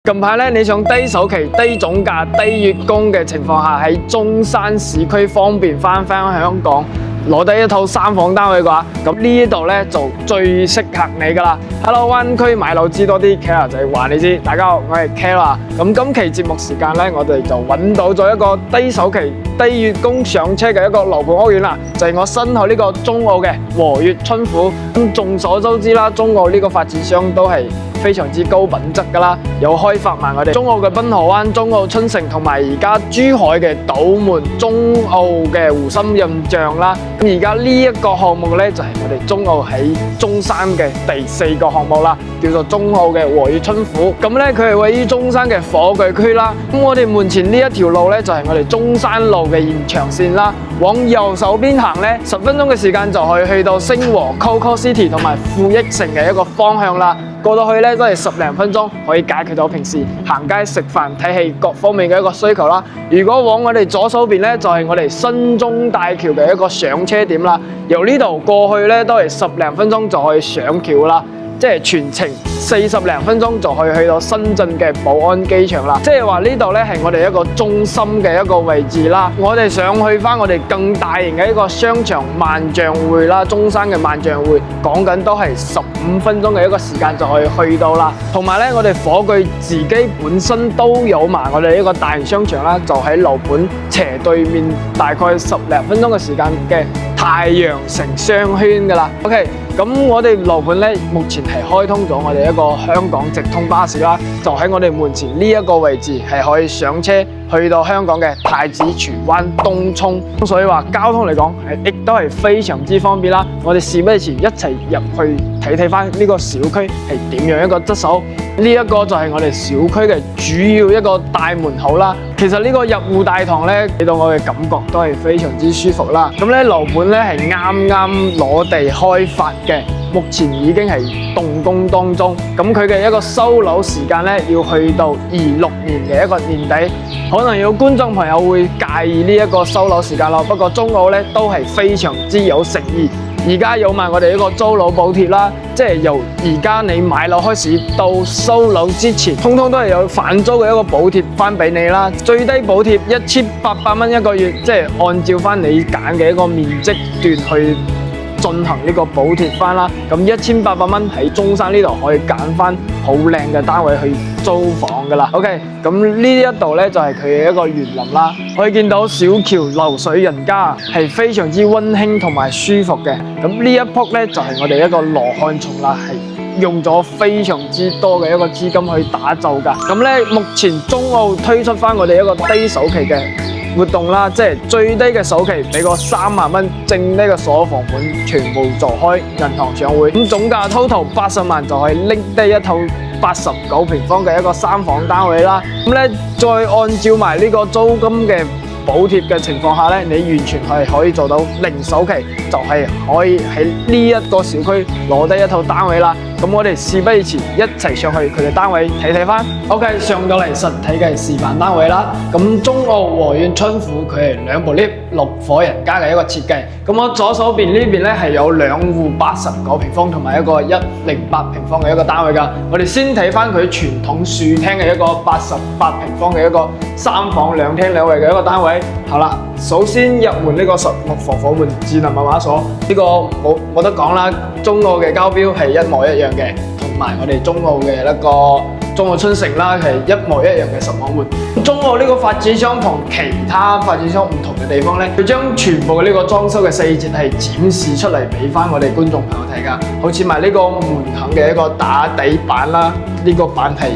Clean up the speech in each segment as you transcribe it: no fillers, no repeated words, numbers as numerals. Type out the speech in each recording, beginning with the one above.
近排咧，你想低首期、低總價、低月供嘅情況下，喺中山市區方便翻香港，攞低一套3房單位嘅話，咁呢度咧就最適合你噶啦。Hello， 灣區買樓知多啲 ，Kara 仔話你知。大家好，我係 Kara。咁今期節目時間咧，我哋就揾到咗一個低首期、低月供上車嘅一個樓盤屋苑啦，就係我身後呢個中澳嘅和悦春府。咁眾所周知啦，中澳呢個發展商都係非常之高品質噶啦，有開發埋我哋中澳嘅濱河灣、中澳春城同埋而家珠海嘅島門、中澳嘅湖心印象啦。咁而家呢一個項目咧，就係我哋中澳喺中山嘅第4個項目啦，叫做中澳嘅和悦春府。咁咧佢係位於中山嘅火炬區啦。咁我哋門前呢一條路咧，就係我哋中山路嘅延長線啦。往右手邊行咧，10分鐘嘅時間就可以去到星河 Coco City 同埋富益城嘅一個方向啦。過到去咧都係10零分鐘，可以解決到平時行街食飯睇戲各方面嘅一個需求啦。如果往我哋左手邊咧，就係我哋新中大橋嘅一個上車點啦。由呢度過去咧都係10零分鐘就可以上橋啦。即係全程40零分鐘就可以去到深圳嘅寶安機場啦。即係話呢度咧係我哋一個中心嘅一個位置啦。我哋想去翻我哋更大型嘅一個商場萬象匯啦，中山嘅萬象匯，講緊都係15分鐘嘅一個時間就可以去到啦。同埋咧，我哋火炬自己本身都有埋我哋一個大型商場啦，就喺樓盤斜對面，大概10零分鐘嘅時間嘅太陽城商圈噶啦。OK。咁我哋樓盤咧，目前係開通咗我哋一個香港直通巴士啦，就喺我哋門前呢一個位置係可以上車去到香港嘅太子荃灣東涌，所以話交通嚟講亦都係非常之方便啦。我哋事不宜遲，一齊入去睇翻呢個小區係點樣一個質素。呢一個就係我哋小區嘅主要一個大門口啦。其實呢個入戶大堂咧，俾到我嘅感覺都係非常之舒服啦。咁咧樓盤咧係啱啱攞地開發嘅，目前已經係動工當中。咁佢嘅一個收樓時間咧，要去到26年嘅一個年底。可能有觀眾朋友會介意呢一個收樓時間咯，不過中澳咧都係非常之有誠意。而家有埋我哋一個租樓補貼啦，即係由而家你買樓開始到收樓之前，通通都係有返租嘅一個補貼翻俾你啦。最低補貼1800蚊一個月，即係按照翻你揀嘅一個面積段去進行呢個補貼翻啦。咁1800蚊喺中山呢度可以揀翻好靚嘅單位去租房噶啦。OK， 咁呢一度咧就係佢嘅一個園林啦。可以見到小橋流水人家係非常之溫馨同埋舒服嘅。咁呢一幅咧就係我哋一個羅漢松啦，係用咗非常之多嘅一個資金去打造噶。咁咧目前中澳推出翻我哋一個低首期嘅活動啦，即係最低嘅首期俾個3萬蚊，正呢個鎖房盤全部做開銀行上會，咁總價 total 80萬就可以拎低一套89平方嘅一個3房單位啦。咁咧再按照埋呢個租金嘅補貼嘅情況下咧，你完全係可以做到零首期，就係可以喺呢一個小區攞低一套單位啦。咁我哋事不宜遲，一齊上去佢哋單位睇翻。OK， 上到嚟實體嘅示範單位啦。咁中澳和悦春府佢係2部 lift 6伙人家嘅一個設計。咁我左手邊呢邊咧係有2戶89平方同埋一個108平方嘅一個單位㗎。我哋先睇翻佢傳統樹廳嘅一個88平方嘅一個3房2廳2衛嘅一個單位。好啦，首先入門呢個16防火門智能密碼鎖，呢個冇得講啦，中澳嘅交標係一模一樣嘅，同埋我哋中澳嘅一個中澳春城啦係一模一樣嘅10網門。中澳呢個發展商同其他發展商唔同嘅地方咧，佢將全部嘅呢個裝修嘅細節係展示出嚟俾翻我哋觀眾朋友睇噶，好似埋呢個門口嘅一個打底板啦，呢個板係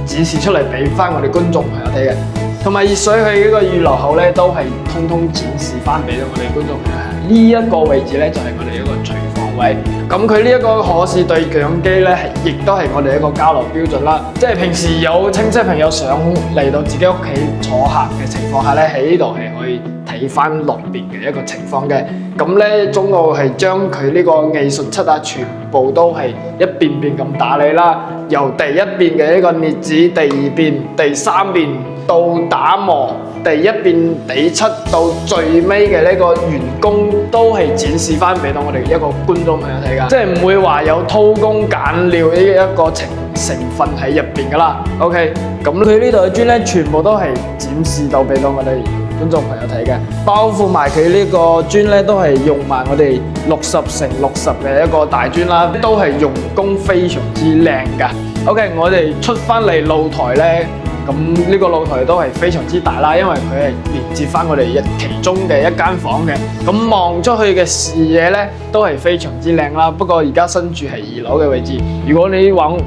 展示出嚟俾翻我哋觀眾朋友睇嘅。同埋熱水器呢個預留口咧，都係通通展示翻俾到我哋觀眾朋友。呢一個位置咧就係我哋一個廚房位。咁佢呢一個可視對講機咧，亦都係我哋一個交流標準啦。即係平時有親戚朋友想嚟到自己屋企坐客嘅情況下咧，喺呢度係可以睇翻落邊嘅一個情況嘅。咁咧，中澳係將佢呢個藝術漆啊，全部都係一遍遍咁打理啦。由第一遍嘅一個鑷紙，第2遍、第3遍到打磨第一變第七到最尾嘅呢個完工，都係展示翻俾到我哋一個觀眾朋友睇㗎，即係唔會話有偷工減料呢一個成分喺入邊㗎啦。OK， 咁佢呢度嘅磚咧，全部都係展示到俾到我哋觀眾朋友睇嘅，包括埋佢呢個磚咧，都係用埋我哋60×60嘅一個大磚啦，都係用工非常之靚㗎。OK， 我哋出翻嚟露台咧，咁呢個露台都係非常之大啦，因為佢係連接翻我哋其中嘅一間房嘅，咁望出去嘅視野咧都係非常之靚啦。不過而家身處係2樓嘅位置，如果你往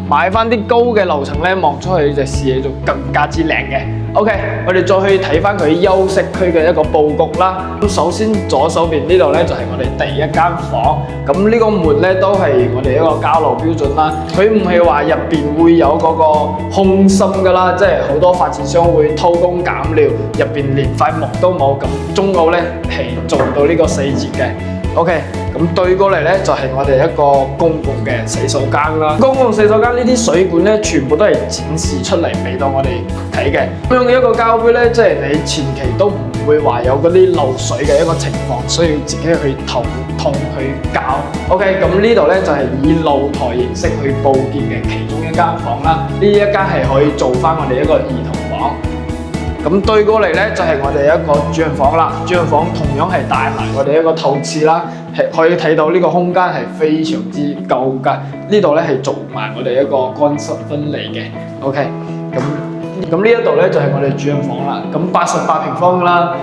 買翻啲高嘅樓層咧，望出去嘅視野就更加之靚嘅。OK， 我哋再去睇翻佢休息區嘅一個佈局啦。咁首先左手邊呢度咧就係我哋第一間房，咁呢個門咧都係我哋一個交樓標準啦。佢唔係話入邊會有嗰個空心噶啦，即係好多發展商會偷工減料，入邊連塊木都冇。咁中澳咧係做到呢個4節嘅。OK， 咁對過嚟咧就係我哋一個公共嘅洗手間啦。公共洗手間呢啲水管咧，全部都係展示出嚟俾到我哋睇嘅。咁樣嘅一個膠杯咧，即係你前期都唔會話有嗰啲漏水嘅一個情況，需要自己去頭痛去搞。OK， 咁呢度咧就係以露台形式去佈建嘅其中一間房啦。呢一間係可以做翻我哋一個兒童房。咁對過嚟咧就係我哋一個主人房啦，主人房同樣係帶埋我哋一個透廁啦，係可以睇到呢個空間係非常之夠㗎。呢度咧係做埋我哋一個乾濕分離嘅。OK， 咁呢一度咧就係我哋主人房啦。咁88平方啦，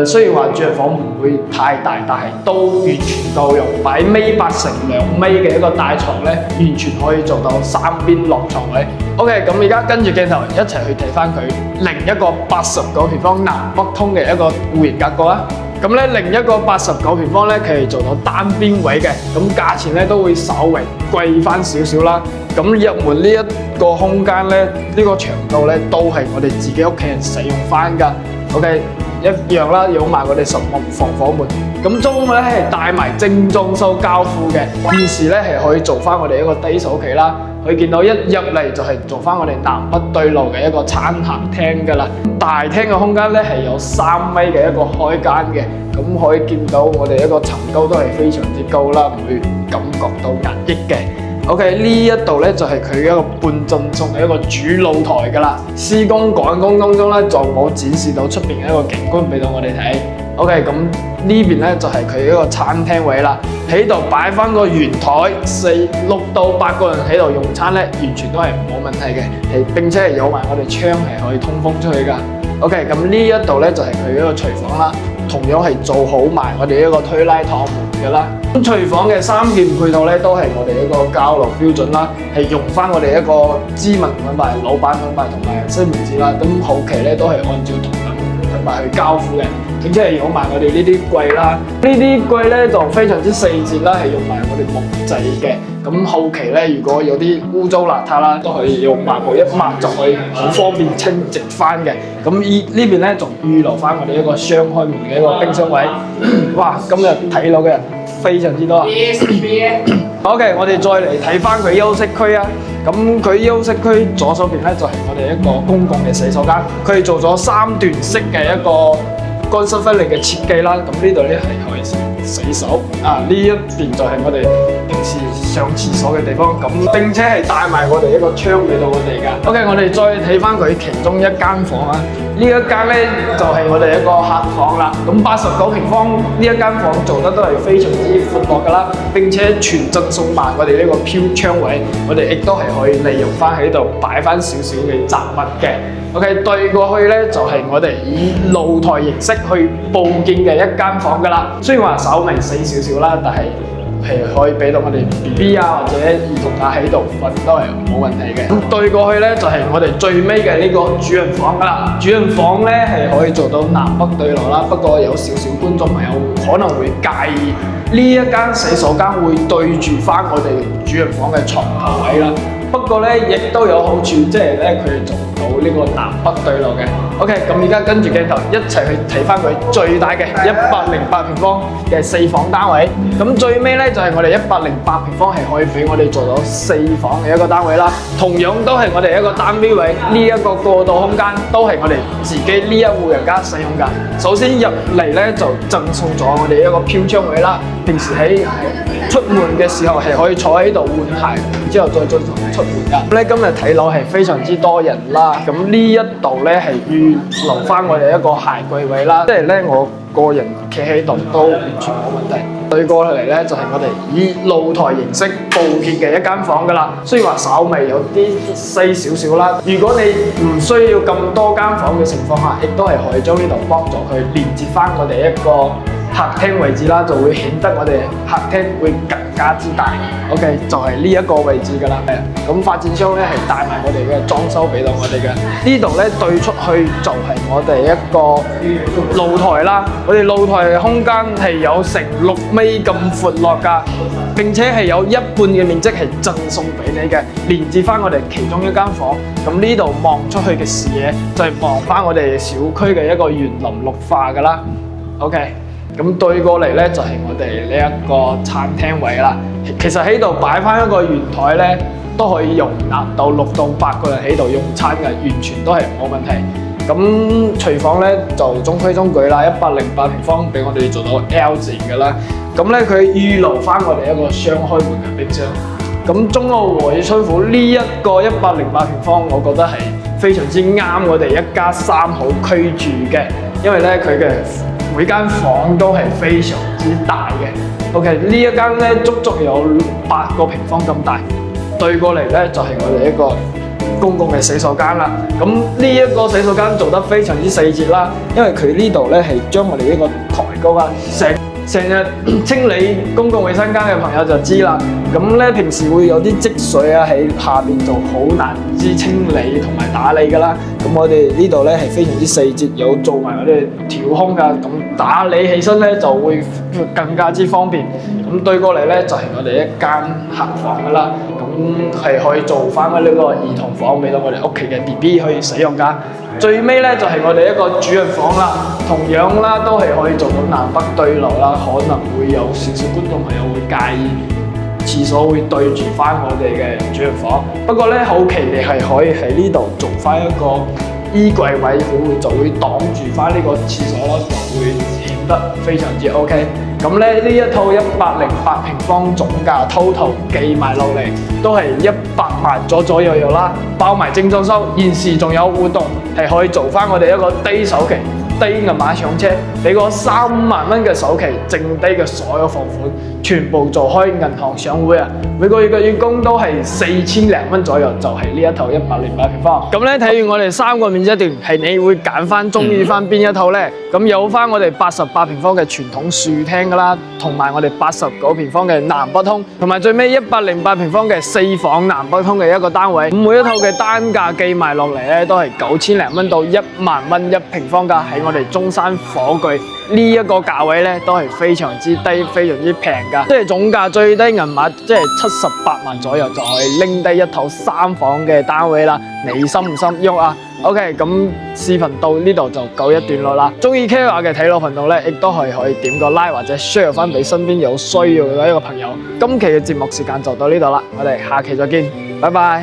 雖然話主人房唔會太大，但係都完全夠用，擺1.8乘2米嘅一個大床咧，完全可以做到3邊落床位。OK， 咁而家跟住鏡頭一齊去睇翻佢另一個89平方南北通嘅一個戶型格局啦。咁咧另一個89平方咧，佢係做到單邊位嘅，咁價錢咧都會稍微貴翻少少啦。咁入門呢一個空間咧，呢個長度咧都係我哋自己屋企人使用翻㗎。OK， 一樣啦，有埋我哋實木防火門。咁中咧係帶埋精裝修交付嘅，現時咧係可以做翻我哋一個低手期啦。可以見到一入嚟就係做翻我哋南北對路嘅一個餐客廳㗎啦。大廳嘅空間咧係有3米嘅一個開間嘅，咁可以見到我哋一個層高都係非常之高啦，唔會感覺到壓抑嘅。OK， 呢一度咧就係佢一個半浸送嘅一個主露台㗎啦。施工趕工當中咧就冇展示到出邊嘅一個景觀俾到我哋睇。OK， 咁呢邊咧就係佢一個餐廳位啦，喺度擺翻個圓台，6到8個人喺度用餐咧，完全都係冇問題嘅，並且係有埋我哋窗係可以通風出去㗎。OK， 咁呢一度咧就係佢一個廚房啦，同樣係做好埋我哋一個推拉趟門㗎啦。咁廚房嘅3件配套咧都係我哋一個交樓標準啦，係用翻我哋一個知名品牌、老闆品牌同埋西門子啦。咁後期咧都係按照同等品牌去交付嘅。並且係用埋我哋呢啲櫃啦，呢啲櫃咧就非常之細節啦，係用埋我哋木製嘅。咁後期咧，如果有啲污糟邋遢啦，都可以用抹布一抹就可以好方便清潔翻嘅。咁呢邊咧仲預留翻我哋一個雙開門嘅一個冰箱位。哇！今日睇到嘅人非常之多啊！OK， 我哋再嚟睇翻佢休息區啊。咁佢休息區左手邊咧就係我哋一個公共嘅洗手間，佢係做咗3段式嘅一個乾濕分離嘅設計啦。咁呢度咧係可以洗手啊，呢一邊就係我哋平時上廁所嘅地方。咁並且係帶埋我哋一個窗俾到我哋㗎。OK， 我哋再睇翻佢其中一間房啊。呢一間咧就係我哋一個客房啦。咁89平方呢一間房做得都係非常之闊落㗎啦，並且全贈送埋我哋呢個飄窗位，我哋亦都係可以利用翻喺度擺翻少少嘅雜物嘅。OK， 對過去咧就係我哋以露台形式去佈建嘅一間房㗎啦。雖然話稍微細少少啦，但係可以俾到我哋 BB 啊或者兒童啊喺度瞓都係冇問題嘅。咁對過去咧就係我哋最尾嘅呢個主人房㗎啦。主人房咧係可以做到南北對落啦，不過有少少觀眾朋友可能會介意呢一間洗手間會對住翻我哋主人房嘅床頭位啦。不過咧亦都有好處，即係咧佢做到呢個南北對流嘅。OK， 咁而家跟住鏡頭一齊去睇翻佢最大嘅108平方嘅4房單位。咁最尾咧就係我哋108平方係可以俾我哋做到4房嘅一個單位啦。同樣都係我哋一個單標位，呢一個過渡空間都係我哋自己呢一戶人家使用㗎。首先入嚟咧就贈送咗我哋一個飄窗位啦，平時喺出門嘅時候係可以坐喺度換鞋，之後再進行出門㗎。咁咧今日睇樓係非常之多人啦，咁呢一度咧係預留翻我哋一個鞋櫃位啦，即係咧我個人企喺度都完全冇問題。對過嚟咧就係我哋以露台形式佈設嘅一間房㗎啦，雖然話稍微有啲細少少啦。如果你唔需要咁多間房嘅情況下，亦都係可以將呢度幫助佢連接翻我哋一個客廳位置啦，就會顯得我哋客廳會更加之大。OK， 就係呢一個位置㗎啦。咁發展商咧係帶埋我哋嘅裝修俾到我哋嘅。呢度咧對出去就係我哋一個露台啦。我哋露台空間係有成6米咁闊落㗎，並且係有一半嘅面積係贈送俾你嘅，連接翻我哋其中一間房。咁呢度望出去嘅視野就係望翻我哋小區嘅一個園林綠化㗎啦。OK。咁對過嚟咧就係我哋呢一個餐廳位啦。其實喺度擺翻一個圓台咧，都可以容納到6到8個人喺度用餐嘅，完全都係冇問題。咁廚房咧就中規中矩啦，108平方俾我哋做到 L 字嘅啦。咁咧佢預留翻我哋一個雙開門嘅冰箱。咁中澳和悦春府呢一個108平方，我覺得係非常之啱我哋一家3口居住嘅，因為咧佢嘅每間房都係非常之大嘅。OK， 呢一間咧足足有8個平方咁大。對過嚟咧就係我哋一個公共嘅洗手間啦。咁呢一個洗手間做得非常之細緻啦，因為佢呢度咧係將我哋呢個抬高啊，成日清理公共衛生間嘅朋友就知啦。咁咧平時會有啲積水啊喺下邊，就好難之清理同埋打理噶啦。咁我哋呢度咧係非常之細節，有做埋我哋調空噶，咁打理起身咧就會更加之方便。咁對過嚟咧就係我哋一間客房噶啦，咁係可以做翻呢個兒童房俾到我哋屋企嘅 BB 可以使用噶。最尾咧就係我哋一個主人房啦，同樣啦都係可以做到南北對流啦，可能會有少少觀眾朋友會介意廁所會對住翻我哋嘅主人房，不過咧後期你係可以喺呢度做翻一個衣櫃位，就會擋住翻呢個廁所咯，就會顯得非常之 OK。咁咧呢一套108平方總價 total 計埋落嚟都係100萬左右啦，包埋精裝修，現時仲有活動係可以做翻我哋一個低首期、低銀碼上車，俾個3萬蚊嘅首期，剩低嘅所有房款全部做開銀行上會啊！每個月嘅月供都係4000零蚊左右，就係呢一套108平方。咁咧睇完我哋3個面積段，係你會揀翻中意翻邊一套咧？咁有翻我哋88平方嘅傳統樹廳噶啦，同埋我哋89平方嘅南北通，同埋最尾108平方嘅4房南北通嘅一個單位。咁每一套嘅單價計埋落嚟咧，都係9000零蚊到1萬蚊1平方價，喺我哋中山火炬呢一個價位咧，都係非常之低、非常之平噶。即係總價最低銀碼，即係78萬左右就可以拎低一套3房嘅單位啦。你心唔心喐啊？OK， 咁視頻到呢度就告一段落啦。中意 Kara 嘅睇樓頻道咧，亦都係可以點個 like 或者 share 翻俾身邊有需要嘅一個朋友。今期嘅節目時間就到呢度啦，我哋下期再見，拜拜。